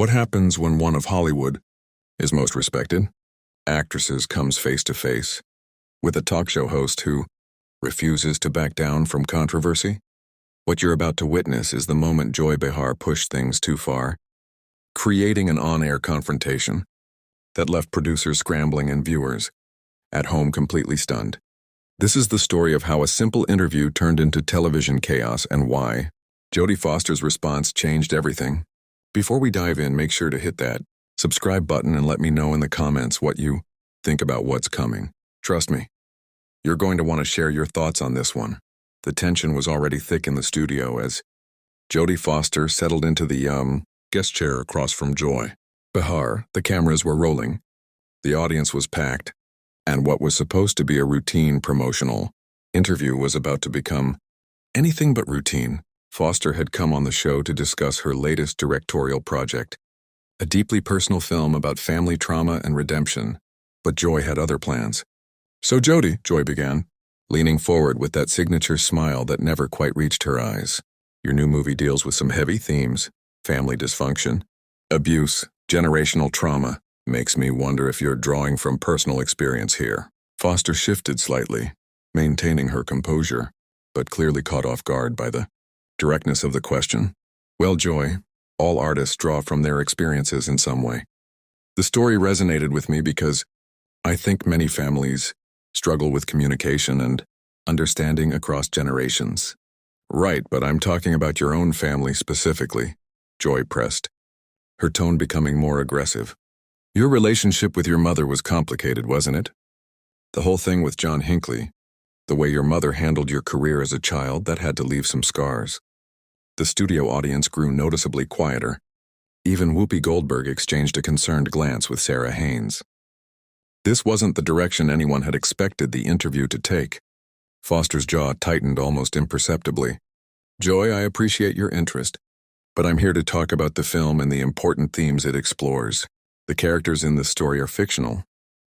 What happens when one of Hollywood is most respected actresses comes face to face with a talk show host who refuses to back down from controversy? What you're about to witness is the moment Joy Behar pushed things too far, creating an on-air confrontation that left producers scrambling and viewers at home completely stunned. This is the story of how a simple interview turned into television chaos and why Jodie Foster's response changed everything. Before we dive in, make sure to hit that subscribe button and let me know in the comments what you think about what's coming. Trust me, you're going to want to share your thoughts on this one. The tension was already thick in the studio as Jodie Foster settled into the guest chair across from Joy Behar. The cameras were rolling, the audience was packed, and what was supposed to be a routine promotional interview was about to become anything but routine. Foster had come on the show to discuss her latest directorial project, a deeply personal film about family trauma and redemption, but Joy had other plans. "So Jodie," Joy began, leaning forward with that signature smile that never quite reached her eyes, "your new movie deals with some heavy themes: family dysfunction, abuse, generational trauma. Makes me wonder if you're drawing from personal experience here." Foster shifted slightly, maintaining her composure, but clearly caught off guard by the directness of the question. "Well, Joy, all artists draw from their experiences in some way. The story resonated with me because I think many families struggle with communication and understanding across generations." "Right, but I'm talking about your own family specifically," Joy pressed, her tone becoming more aggressive. "Your relationship with your mother was complicated, wasn't it? The whole thing with John Hinckley, the way your mother handled your career as a child, that had to leave some scars." The studio audience grew noticeably quieter. Even Whoopi Goldberg exchanged a concerned glance with Sarah Haynes. This wasn't the direction anyone had expected the interview to take. Foster's jaw tightened almost imperceptibly. "Joy, I appreciate your interest, but I'm here to talk about the film and the important themes it explores. The characters in this story are fictional,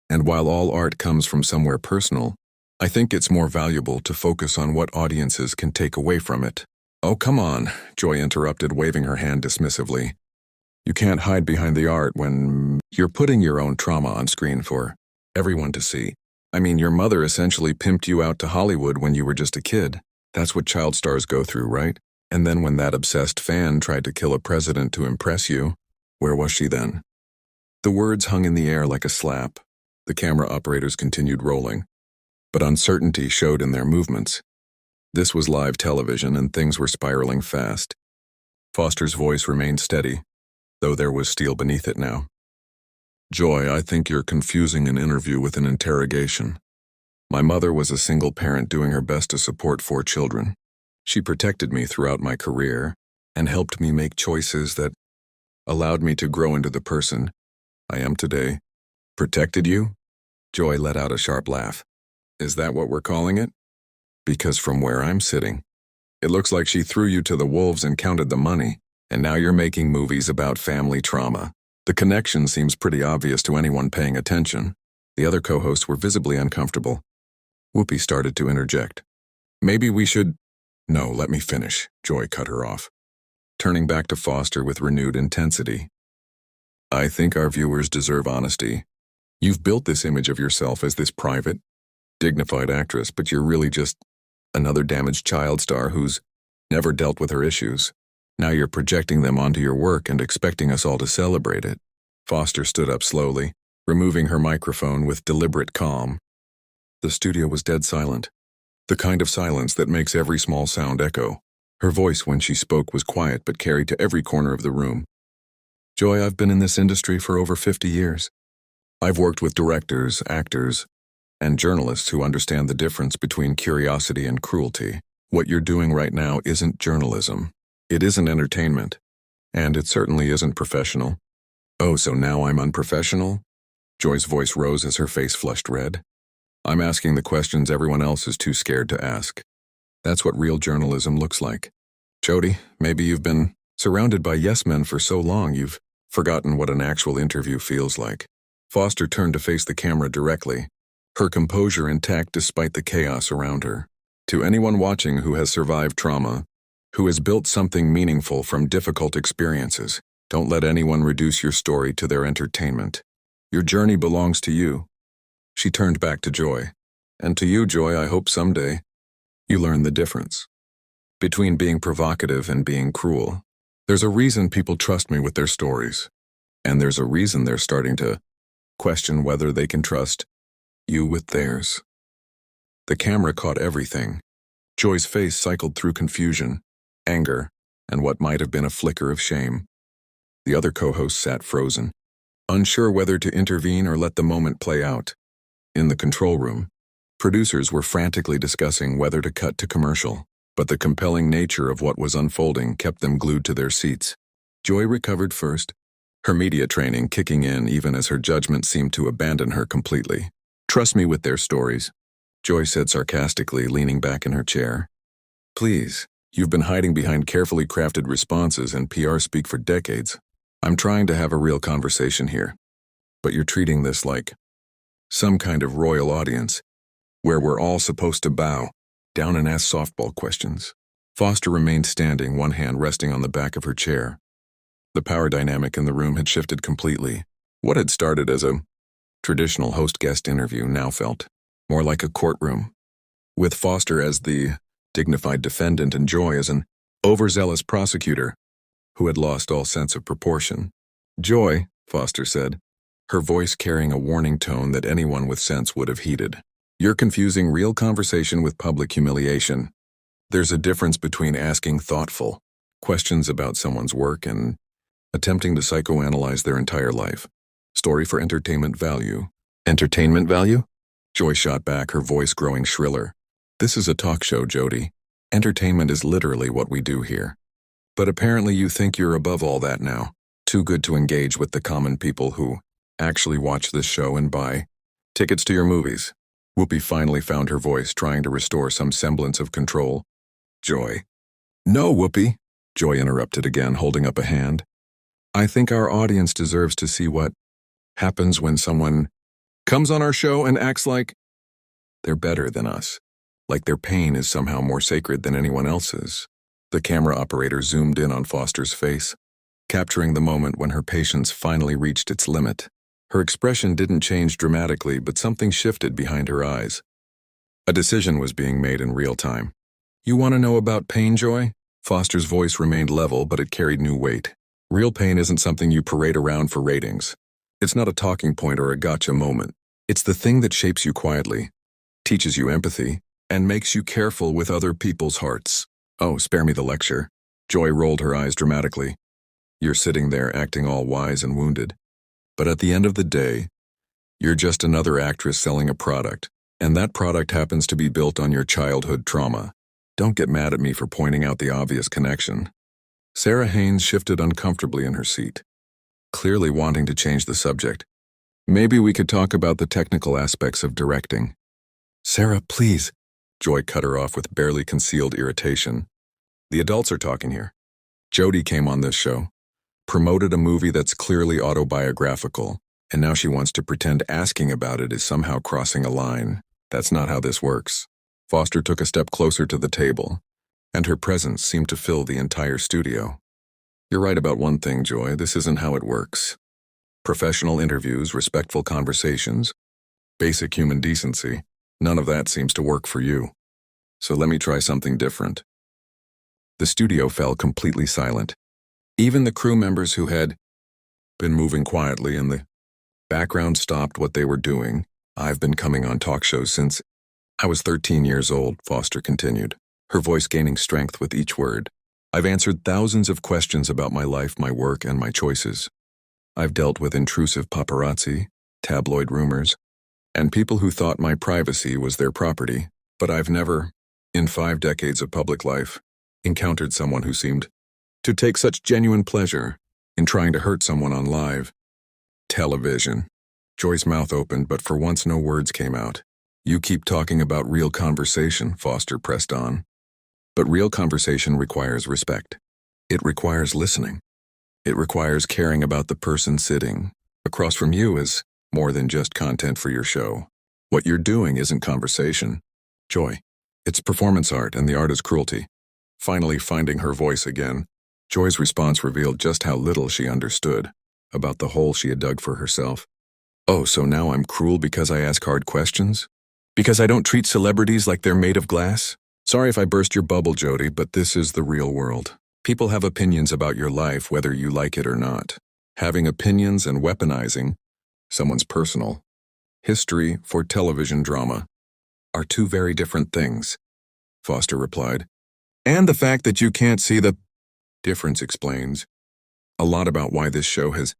and while all art comes from somewhere personal, I think it's more valuable to focus on what audiences can take away from it." "Oh, come on," Joy interrupted, waving her hand dismissively. "You can't hide behind the art when you're putting your own trauma on screen for everyone to see. I mean, your mother essentially pimped you out to Hollywood when you were just a kid. That's what child stars go through, right? And then when that obsessed fan tried to kill a president to impress you, where was she then?" The words hung in the air like a slap. The camera operators continued rolling, but uncertainty showed in their movements. This was live television, and things were spiraling fast. Foster's voice remained steady, though there was steel beneath it now. "Joy, I think you're confusing an interview with an interrogation. My mother was a single parent doing her best to support 4 children. She protected me throughout my career and helped me make choices that allowed me to grow into the person I am today." "Protected you?" Joy let out a sharp laugh. "Is that what we're calling it? Because from where I'm sitting, it looks like she threw you to the wolves and counted the money, and now you're making movies about family trauma. The connection seems pretty obvious to anyone paying attention." The other co-hosts were visibly uncomfortable. Whoopi started to interject. "Maybe we should—" "No, let me finish," Joy cut her off, turning back to Foster with renewed intensity. "I think our viewers deserve honesty. You've built this image of yourself as this private, dignified actress, but you're really just another damaged child star who's never dealt with her issues. Now you're projecting them onto your work and expecting us all to celebrate it." Foster stood up slowly, removing her microphone with deliberate calm. The studio was dead silent, the kind of silence that makes every small sound echo. Her voice when she spoke was quiet but carried to every corner of the room. "Joy, I've been in this industry for over 50 years. I've worked with directors, actors, and journalists who understand the difference between curiosity and cruelty. What you're doing right now isn't journalism. It isn't entertainment. And it certainly isn't professional." "Oh, so now I'm unprofessional?" Joy's voice rose as her face flushed red. "I'm asking the questions everyone else is too scared to ask. That's what real journalism looks like. Jodie, maybe you've been surrounded by yes-men for so long you've forgotten what an actual interview feels like." Foster turned to face the camera directly, her composure intact despite the chaos around her. "To anyone watching who has survived trauma, who has built something meaningful from difficult experiences, Don't let anyone reduce your story to their entertainment. Your journey belongs to you. She turned back to Joy. And to you, Joy, I hope someday you learn the difference between being provocative and being cruel. There's a reason people trust me with their stories, and there's a reason they're starting to question whether they can trust you with theirs. The camera caught everything. Joy's face cycled through confusion, anger, and what might have been a flicker of shame. The other co-host sat frozen, unsure whether to intervene or let the moment play out. In the control room, producers were frantically discussing whether to cut to commercial, but the compelling nature of what was unfolding kept them glued to their seats. Joy recovered first, her media training kicking in even as her judgment seemed to abandon her completely. Trust me with their stories, Joy said sarcastically, leaning back in her chair. Please, you've been hiding behind carefully crafted responses and PR speak for decades. I'm trying to have a real conversation here, but you're treating this like some kind of royal audience, where we're all supposed to bow down and ask softball questions. Foster remained standing, one hand resting on the back of her chair. The power dynamic in the room had shifted completely. What had started as a traditional host-guest interview now felt more like a courtroom, with Foster as the dignified defendant and Joy as an overzealous prosecutor who had lost all sense of proportion. Joy, Foster said, her voice carrying a warning tone that anyone with sense would have heeded. You're confusing real conversation with public humiliation. There's a difference between asking thoughtful questions about someone's work and attempting to psychoanalyze their entire life. Story for entertainment value. Entertainment value? Joy shot back, her voice growing shriller. This is a talk show, Jodie. Entertainment is literally what we do here. But apparently you think you're above all that now, too good to engage with the common people who actually watch this show and buy tickets to your movies. Whoopi finally found her voice, trying to restore some semblance of control. Joy. No, Whoopi, Joy interrupted again, holding up a hand. I think our audience deserves to see what happens when someone comes on our show and acts like they're better than us, like their pain is somehow more sacred than anyone else's. The camera operator zoomed in on Foster's face, capturing the moment when her patience finally reached its limit. Her expression didn't change dramatically, but something shifted behind her eyes. A decision was being made in real time. You want to know about pain, Joy? Foster's voice remained level, but it carried new weight. Real pain isn't something you parade around for ratings. It's not a talking point or a gotcha moment. It's the thing that shapes you quietly, teaches you empathy, and makes you careful with other people's hearts. Oh, spare me the lecture. Joy rolled her eyes dramatically. You're sitting there acting all wise and wounded. But at the end of the day, you're just another actress selling a product, and that product happens to be built on your childhood trauma. Don't get mad at me for pointing out the obvious connection. Sarah Haynes shifted uncomfortably in her seat, clearly wanting to change the subject. Maybe we could talk about the technical aspects of directing. Sarah, please. Joy cut her off with barely concealed irritation. The adults are talking here. Jodie came on this show, promoted a movie that's clearly autobiographical, and now she wants to pretend asking about it is somehow crossing a line. That's not how this works. Foster took a step closer to the table, and her presence seemed to fill the entire studio. You're right about one thing, Joy. This isn't how it works. Professional interviews, respectful conversations, basic human decency, none of that seems to work for you. So let me try something different. The studio fell completely silent. Even the crew members who had been moving quietly in the background stopped what they were doing. I've been coming on talk shows since I was 13 years old, Foster continued, her voice gaining strength with each word. I've answered thousands of questions about my life, my work, and my choices. I've dealt with intrusive paparazzi, tabloid rumors, and people who thought my privacy was their property, but I've never, in 5 decades of public life, encountered someone who seemed to take such genuine pleasure in trying to hurt someone on live television. Joy's mouth opened, but for once no words came out. You keep talking about real conversation, Foster pressed on. But real conversation requires respect. It requires listening. It requires caring about the person sitting across from you as more than just content for your show. What you're doing isn't conversation, Joy. It's performance art, and the art is cruelty. Finally finding her voice again, Joy's response revealed just how little she understood about the hole she had dug for herself. Oh, so now I'm cruel because I ask hard questions? Because I don't treat celebrities like they're made of glass? Sorry if I burst your bubble, Jodie, but this is the real world. People have opinions about your life whether you like it or not. Having opinions and weaponizing someone's personal history for television drama are two very different things, Foster replied. And the fact that you can't see the difference explains a lot about why this show has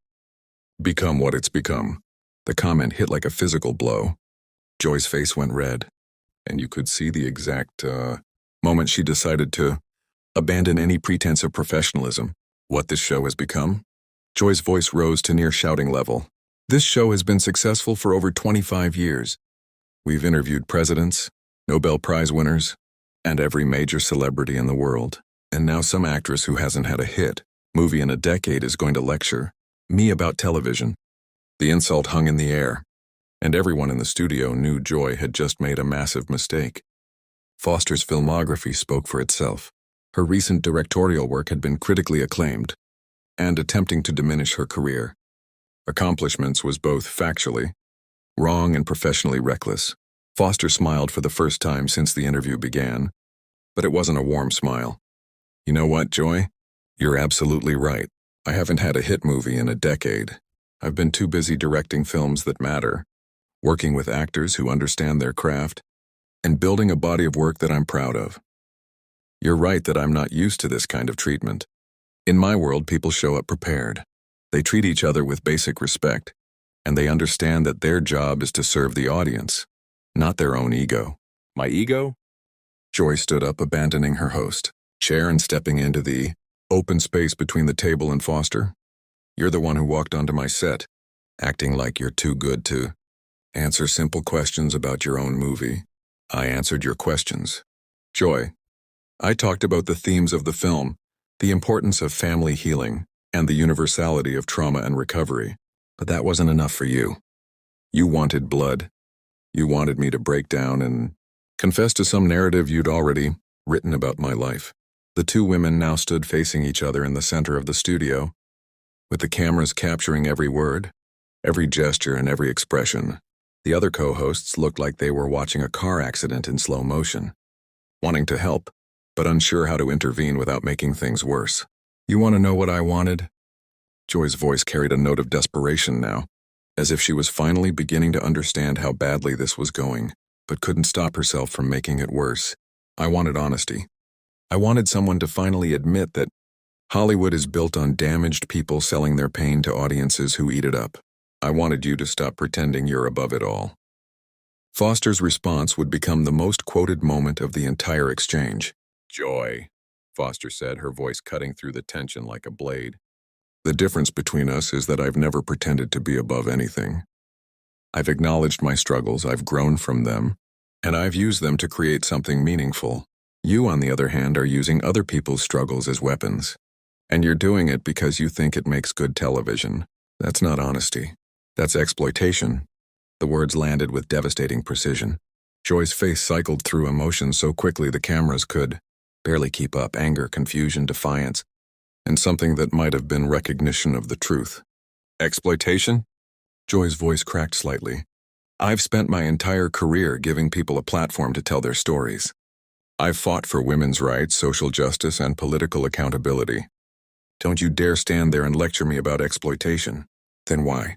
become what it's become. The comment hit like a physical blow. Joy's face went red, and you could see the exact moment she decided to abandon any pretense of professionalism. What this show has become? Joy's voice rose to near shouting level. This show has been successful for over 25 years. We've interviewed presidents, Nobel Prize winners, and every major celebrity in the world. And now some actress who hasn't had a hit movie in a decade is going to lecture me about television. The insult hung in the air, and everyone in the studio knew Joy had just made a massive mistake. Foster's filmography spoke for itself. Her recent directorial work had been critically acclaimed, and attempting to diminish her career accomplishments was both factually wrong and professionally reckless. Foster smiled for the first time since the interview began, but it wasn't a warm smile. You know what, Joy? You're absolutely right. I haven't had a hit movie in a decade. I've been too busy directing films that matter, working with actors who understand their craft, and building a body of work that I'm proud of. You're right that I'm not used to this kind of treatment. In my world, people show up prepared. They treat each other with basic respect, and they understand that their job is to serve the audience, not their own ego. My ego? Joy stood up, abandoning her host chair and stepping into the open space between the table and Foster. You're the one who walked onto my set, acting like you're too good to answer simple questions about your own movie. I answered your questions. Joy, I talked about the themes of the film, the importance of family healing, and the universality of trauma and recovery. But that wasn't enough for you. You wanted blood. You wanted me to break down and confess to some narrative you'd already written about my life. The two women now stood facing each other in the center of the studio, with the cameras capturing every word, every gesture, and every expression. The other co-hosts looked like they were watching a car accident in slow motion, wanting to help, but unsure how to intervene without making things worse. You want to know what I wanted? Joy's voice carried a note of desperation now, as if she was finally beginning to understand how badly this was going, but couldn't stop herself from making it worse. I wanted honesty. I wanted someone to finally admit that Hollywood is built on damaged people selling their pain to audiences who eat it up. I wanted you to stop pretending you're above it all. Foster's response would become the most quoted moment of the entire exchange. Joy, Foster said, her voice cutting through the tension like a blade. The difference between us is that I've never pretended to be above anything. I've acknowledged my struggles, I've grown from them, and I've used them to create something meaningful. You, on the other hand, are using other people's struggles as weapons. And you're doing it because you think it makes good television. That's not honesty. That's exploitation. The words landed with devastating precision. Joy's face cycled through emotions so quickly the cameras could barely keep up: anger, confusion, defiance, and something that might have been recognition of the truth. Exploitation? Joy's voice cracked slightly. I've spent my entire career giving people a platform to tell their stories. I've fought for women's rights, social justice, and political accountability. Don't you dare stand there and lecture me about exploitation. Then why?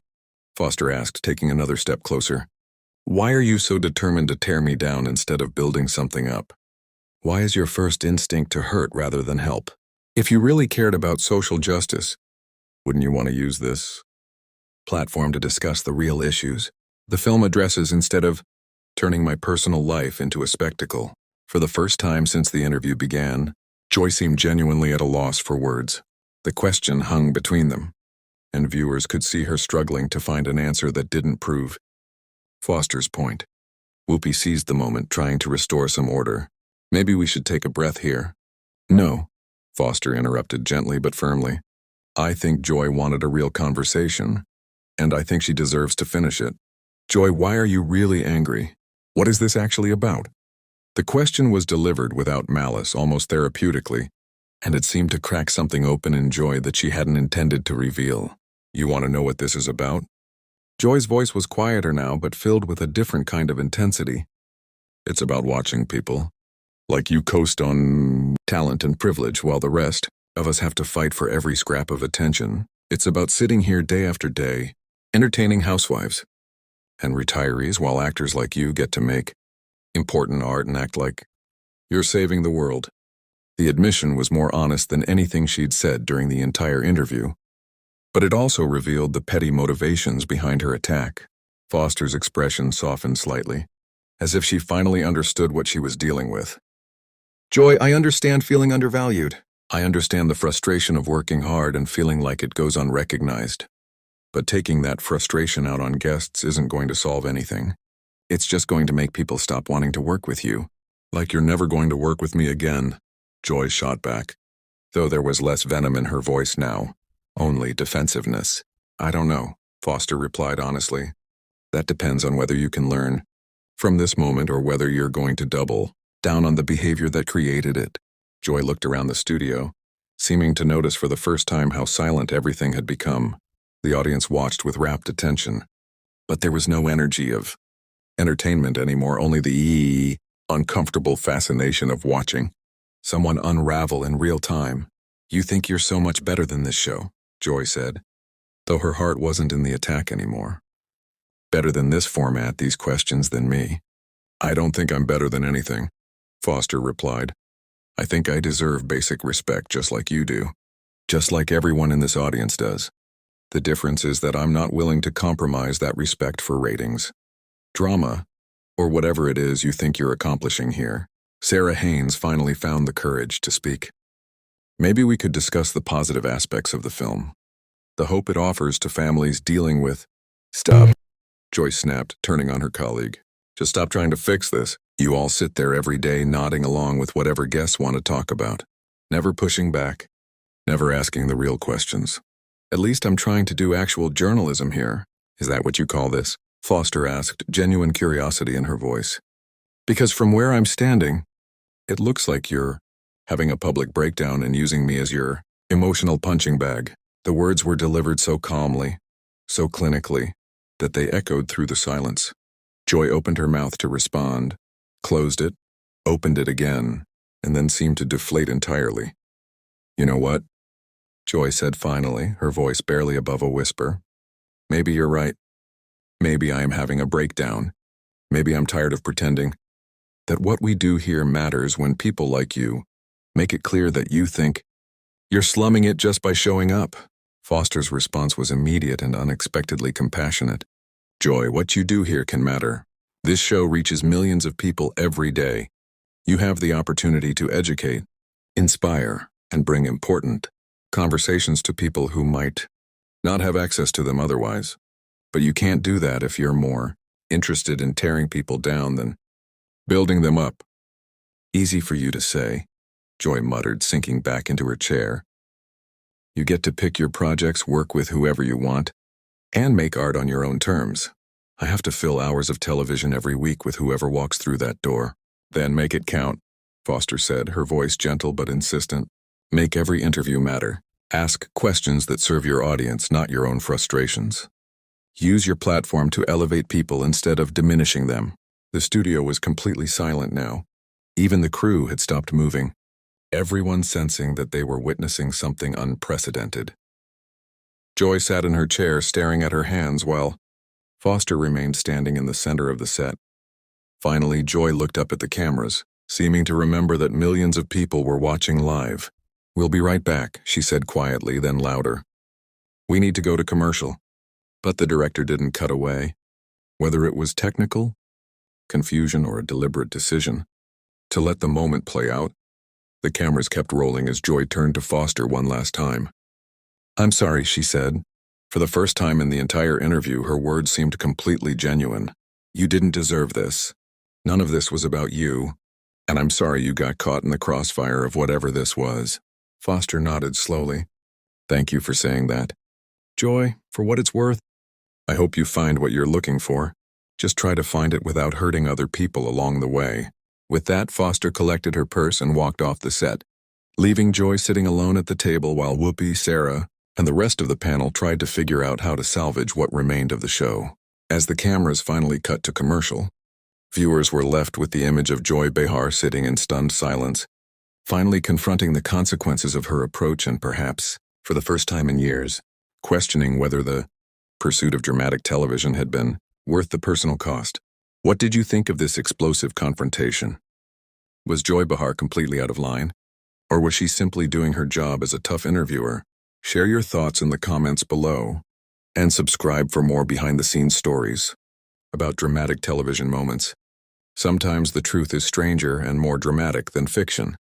Foster asked, taking another step closer. Why are you so determined to tear me down instead of building something up? Why is your first instinct to hurt rather than help? If you really cared about social justice, wouldn't you want to use this platform to discuss the real issues the film addresses instead of turning my personal life into a spectacle? For the first time since the interview began, Joy seemed genuinely at a loss for words. The question hung between them, and viewers could see her struggling to find an answer that didn't prove Foster's point. Whoopi seized the moment, trying to restore some order. Maybe we should take a breath here. No, Foster interrupted gently but firmly. I think Joy wanted a real conversation, and I think she deserves to finish it. Joy, why are you really angry? What is this actually about? The question was delivered without malice, almost therapeutically, and it seemed to crack something open in Joy that she hadn't intended to reveal. You want to know what this is about? Joy's voice was quieter now, but filled with a different kind of intensity. It's about watching people, like you, coast on talent and privilege while the rest of us have to fight for every scrap of attention. It's about sitting here day after day, entertaining housewives and retirees while actors like you get to make important art and act like you're saving the world. The admission was more honest than anything she'd said during the entire interview, but it also revealed the petty motivations behind her attack. Foster's expression softened slightly, as if she finally understood what she was dealing with. Joy, I understand feeling undervalued. I understand the frustration of working hard and feeling like it goes unrecognized. But taking that frustration out on guests isn't going to solve anything. It's just going to make people stop wanting to work with you. Like you're never going to work with me again, Joy shot back, though there was less venom in her voice now, only defensiveness. I don't know, Foster replied honestly. That depends on whether you can learn from this moment or whether you're going to double down on the behavior that created it. Joy looked around the studio, seeming to notice for the first time how silent everything had become. The audience watched with rapt attention, but there was no energy of entertainment anymore, only the uncomfortable fascination of watching someone unravel in real time. You think you're so much better than this show, Joy said, though her heart wasn't in the attack anymore. Better than this format, these questions, than me. I don't think I'm better than anything, Foster replied. I think I deserve basic respect just like you do, just like everyone in this audience does. The difference is that I'm not willing to compromise that respect for ratings, drama, or whatever it is you think you're accomplishing here. Sarah Haynes finally found the courage to speak. Maybe we could discuss the positive aspects of the film, the hope it offers to families dealing with— Stop, Joyce snapped, turning on her colleague. Just stop trying to fix this. You all sit there every day nodding along with whatever guests want to talk about, never pushing back, never asking the real questions. At least I'm trying to do actual journalism here. Is that what you call this? Foster asked, genuine curiosity in her voice. Because from where I'm standing, it looks like you're having a public breakdown and using me as your emotional punching bag. The words were delivered so calmly, so clinically, that they echoed through the silence. Joy opened her mouth to respond, closed it, opened it again, and then seemed to deflate entirely. You know what? Joy said finally, her voice barely above a whisper. Maybe you're right. Maybe I am having a breakdown. Maybe I'm tired of pretending that what we do here matters when people like you make it clear that you think you're slumming it just by showing up. Foster's response was immediate and unexpectedly compassionate. Joy, what you do here can matter. This show reaches millions of people every day. You have the opportunity to educate, inspire, and bring important conversations to people who might not have access to them otherwise. But you can't do that if you're more interested in tearing people down than building them up. Easy for you to say, Joy muttered, sinking back into her chair. You get to pick your projects, work with whoever you want, and make art on your own terms. I have to fill hours of television every week with whoever walks through that door. Then make it count, Foster said, her voice gentle but insistent. Make every interview matter. Ask questions that serve your audience, not your own frustrations. Use your platform to elevate people instead of diminishing them. The studio was completely silent now. Even the crew had stopped moving, everyone sensing that they were witnessing something unprecedented. Joy sat in her chair staring at her hands while Foster remained standing in the center of the set. Finally, Joy looked up at the cameras, seeming to remember that millions of people were watching live. We'll be right back, she said quietly, then louder. We need to go to commercial. But the director didn't cut away. Whether it was technical, confusion, or a deliberate decision to let the moment play out, the cameras kept rolling as Joy turned to Foster one last time. I'm sorry, she said. For the first time in the entire interview, her words seemed completely genuine. You didn't deserve this. None of this was about you, and I'm sorry you got caught in the crossfire of whatever this was. Foster nodded slowly. Thank you for saying that. Joy, for what it's worth, I hope you find what you're looking for. Just try to find it without hurting other people along the way. With that, Foster collected her purse and walked off the set, leaving Joy sitting alone at the table while Whoopi, Sarah, and the rest of the panel tried to figure out how to salvage what remained of the show. As the cameras finally cut to commercial, viewers were left with the image of Joy Behar sitting in stunned silence, finally confronting the consequences of her approach and perhaps, for the first time in years, questioning whether the pursuit of dramatic television had been worth the personal cost. What did you think of this explosive confrontation? Was Joy Behar completely out of line? Or was she simply doing her job as a tough interviewer? Share your thoughts in the comments below, and subscribe for more behind-the-scenes stories about dramatic television moments. Sometimes the truth is stranger and more dramatic than fiction.